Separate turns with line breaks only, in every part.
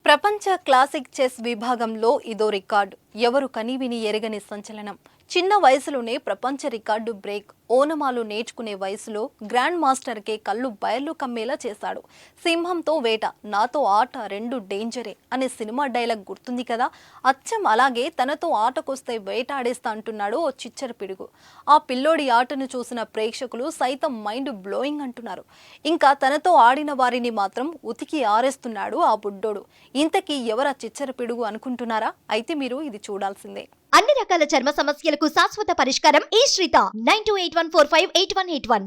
ప్రపంచ classic chess విభాగంలో ఇదో రికార్డు. ఎవరు కనీవిని ఎరగని సంచలనం. చిన్న వయసులోనే ప్రపంచ రికార్డు బ్రేక్. ఓనమాలు నేర్చుకునే వయసులో గ్రాండ్ మాస్టర్కే కళ్ళు బయర్లు కమ్మేలా చేశాడు. సింహంతో వేట, నాతో ఆట రెండు డేంజరే అనే సినిమా డైలాగ్ గుర్తుంది కదా. అచ్చం అలాగే తనతో ఆటకొస్తే వేటాడేస్తా అంటున్నాడు ఓ చిచ్చర పిడుగు. ఆ పిల్లోడి ఆటను చూసిన ప్రేక్షకులు సైతం మైండ్ బ్లోయింగ్ అంటున్నారు. ఇంకా తనతో ఆడిన వారిని మాత్రం ఉతికి ఆరేస్తున్నాడు ఆ బుడ్డోడు. ఇంతకీ ఎవరా చిచ్చర పిడుగు అనుకుంటున్నారా? అయితే మీరు ఇది చూడాల్సిందే.
అన్ని రకాల చర్మ సమస్యలకు శాశ్వత పరిష్కారం ఈ శ్రీత 9281458181.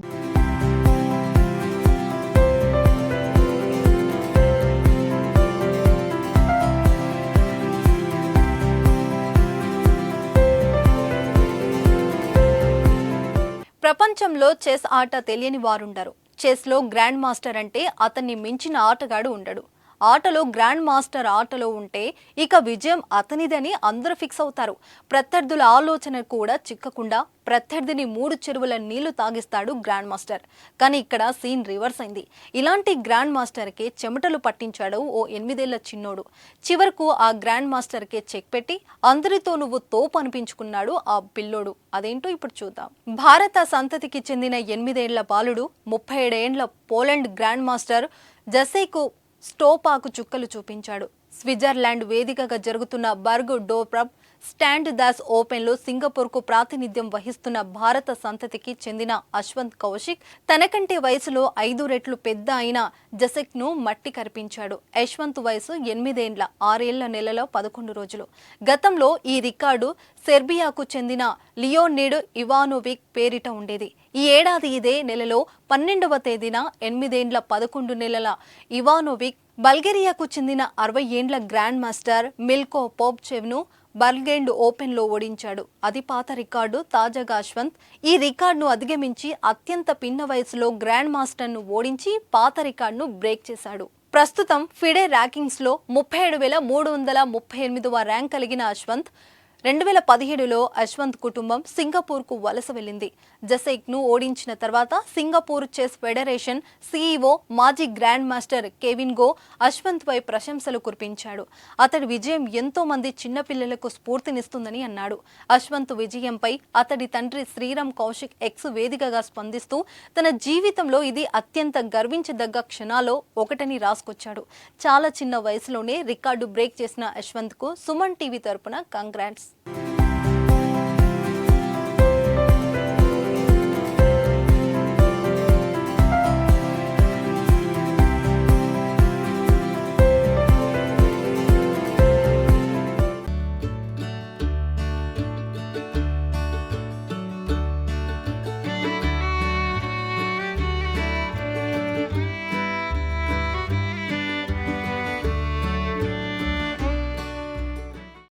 ప్రపంచంలో చెస్ ఆట తెలియని వారుండరు. చెస్లో గ్రాండ్ మాస్టర్ అంటే అతన్ని మించిన ఆటగాడు ఉండడు. ఆటలో గ్రాండ్ మాస్టర్ ఆటలో ఉంటే ఇక విజయం అతనిదని అందరూ ఫిక్స్ అవుతారు. ప్రత్యర్థుల ఆలోచన కూడా చిక్కకుండా ప్రత్యర్థిని 3 చెరువుల నీళ్లు తాగిస్తాడు గ్రాండ్ మాస్టర్. కానీ ఇక్కడ సీన్ రివర్స్ అయింది. ఇలాంటి గ్రాండ్ మాస్టర్కే చెమటలు పట్టించాడు ఓ 8 ఏళ్ల చిన్నోడు. చివరకు ఆ గ్రాండ్ మాస్టర్కే చెక్ పెట్టి అందరితో నువ్వు తోపు అనిపించుకున్నాడు ఆ పిల్లోడు. అదేంటో ఇప్పుడు చూద్దాం. భారత సంతతికి చెందిన 8 ఏళ్ల బాలుడు 37 ఏండ్ల పోలాండ్ గ్రాండ్ మాస్టర్ జసేకు స్టోపాకు చుక్కలు చూపించాడు. స్విట్జర్లాండ్ వేదికగా జరుగుతున్న బర్గ్ డోప్రబ్ స్టాండ్ దాస్ ఓపెన్లో సింగపూర్కు ప్రాతినిధ్యం వహిస్తున్న భారత సంతతికి చెందిన అశ్వంత్ కౌశిక్ తనకంటే వయసులో 5 రెట్లు పెద్ద అయిన జసెక్ను మట్టి కరిపించాడు. యశ్వంత్ వయసు 8 ఏండ్ల 6 ఏళ్ల నెలలో 11 రోజులు. గతంలో ఈ రికార్డు సెర్బియాకు చెందిన లియోనిడ్ ఇవానోవిక్ పేరిట ఉండేది. ఈ ఏడాది ఇదే నెలలో 12వ తేదీన 8 ఏండ్ల 11 నెలల ఇవానోవిక్ బల్గేరియాకు చెందిన 60 ఏండ్ల గ్రాండ్ మాస్టర్ మిల్కో పోప్చెవ్ను బర్గెండ్ ఓపెన్లో ఓడించాడు. అది పాత రికార్డు. తాజాగా అశ్వంత్ ఈ రికార్డును అధిగమించి అత్యంత పిన్న వయసులో గ్రాండ్ మాస్టర్ను ఓడించి పాత రికార్డును బ్రేక్ చేశాడు. ప్రస్తుతం ఫిడే ర్యాంకింగ్స్లో 37,338వ ర్యాంక్ కలిగిన అశ్వంత్ 2017లో అశ్వంత్ కుటుంబం సింగపూర్కు వలస వెళ్లింది. జసైక్ను ఓడించిన తర్వాత సింగపూర్ చెస్ ఫెడరేషన్ సీఈఓ మాజీ grandmaster Kevin Goh Ashwanth పై ప్రశంసలు కురిపించాడు. అతడి విజయం ఎంతో మంది చిన్నపిల్లలకు స్ఫూర్తినిస్తుందని అన్నాడు. అశ్వంత్ విజయంపై అతడి తండ్రి శ్రీరామ్ కౌశిక్ ఎక్స్ వేదికగా స్పందిస్తూ తన జీవితంలో ఇది అత్యంత గర్వించదగ్గ క్షణాల్లో ఒకటని రాసుకొచ్చాడు. చాలా చిన్న వయసులోనే రికార్డు బ్రేక్ చేసిన అశ్వంత్కు సుమన్ టీవీ తరపున కంగ్రాట్స్.